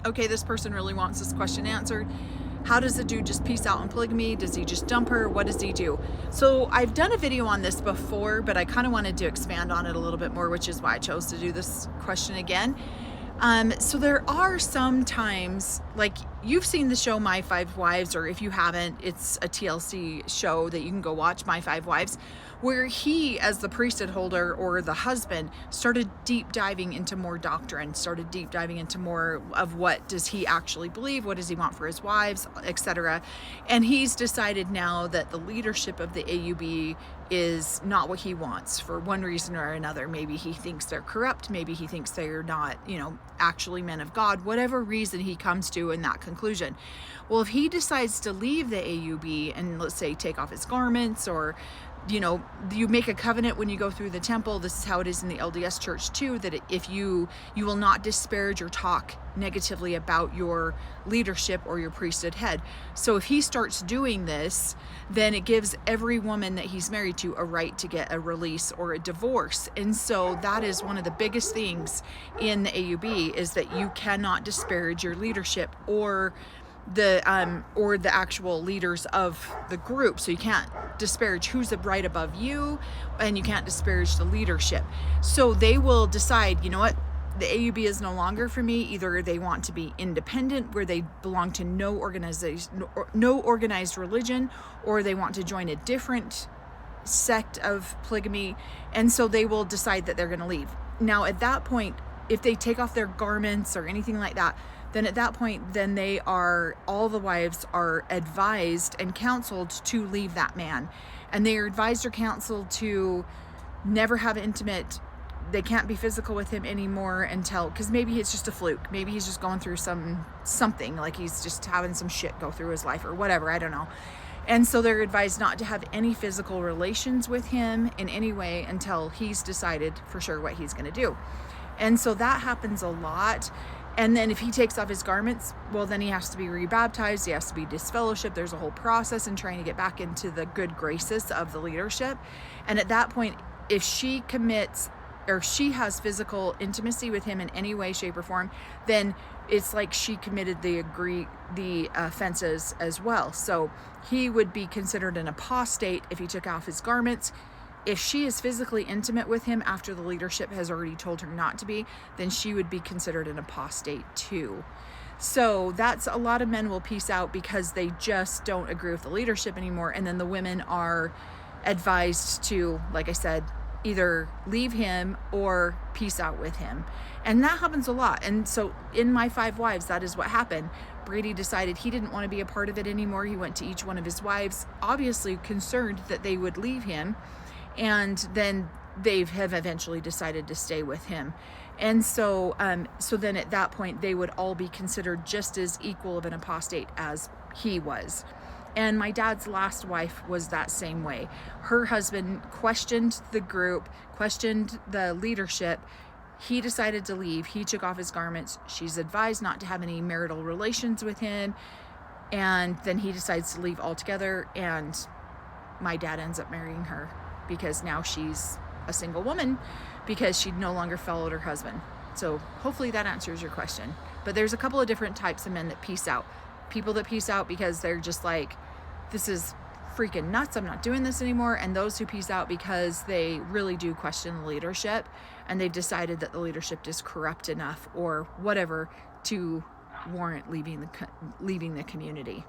okay, this person really wants this question answered. How does the dude just peace out on polygamy? Does he just dump her? What does he do? So I've done a video on this before, but I kind of wanted to expand on it a little bit more, which is why I chose to do this question again. So there are some times, like you've seen the show My Five Wives, or if you haven't, it's a TLC show that you can go watch, My Five Wives, where he, as the priesthood holder or the husband, started deep diving into more doctrine, started deep diving into more of what does he actually believe, what does he want for his wives, etc. And he's decided now that the leadership of the AUB is not what he wants for one reason or another. Maybe he thinks they're corrupt, maybe he thinks they're not, actually men of God, whatever reason he comes to in that conclusion. Well, if he decides to leave the AUB and, let's say, take off his garments, or you make a covenant when you go through the temple. This is how it is in the LDS church too, that if you will not disparage or talk negatively about your leadership or your priesthood head. So if he starts doing this, then it gives every woman that he's married to a right to get a release or a divorce. And so that is one of the biggest things in the AUB, is that you cannot disparage your leadership or the actual leaders of the group. So you can't disparage who's right above you, and you can't disparage the leadership. So they will decide, you know what, the AUB is no longer for me. Either they want to be independent, where they belong to no organization, no organized religion, or they want to join a different sect of polygamy, and so they will decide that they're going to leave. Now at that point, if they take off their garments or anything like that, then at that point, then all the wives are advised and counseled to leave that man. And they are advised or counseled to never have intimate, they can't be physical with him anymore until, because maybe it's just a fluke. Maybe he's just going through something, like he's just having some shit go through his life or whatever, I don't know. And so they're advised not to have any physical relations with him in any way until he's decided for sure what he's going to do. And so that happens a lot. And then if he takes off his garments, well, then he has to be rebaptized. He has to be disfellowshipped. There's a whole process in trying to get back into the good graces of the leadership. And at that point, if she commits, or she has physical intimacy with him in any way, shape, or form, then it's like she committed the offenses as well. So he would be considered an apostate if he took off his garments. If she is physically intimate with him after the leadership has already told her not to be, then she would be considered an apostate too. So that's, a lot of men will peace out because they just don't agree with the leadership anymore. And then the women are advised to, like I said, either leave him or peace out with him. And that happens a lot. And so in My Five Wives, that is what happened. Brady decided he didn't want to be a part of it anymore. He went to each one of his wives, obviously concerned that they would leave him. And then they have eventually decided to stay with him. And so then at that point, they would all be considered just as equal of an apostate as he was. And my dad's last wife was that same way. Her husband questioned the group, questioned the leadership. He decided to leave. He took off his garments. She's advised not to have any marital relations with him. And then he decides to leave altogether. And my dad ends up marrying her, because now she's a single woman because she no longer followed her husband. So hopefully that answers your question. But there's a couple of different types of men that peace out. People that peace out because they're just like, this is freaking nuts, I'm not doing this anymore. And those who peace out because they really do question the leadership, and they've decided that the leadership is corrupt enough or whatever to warrant leaving the community.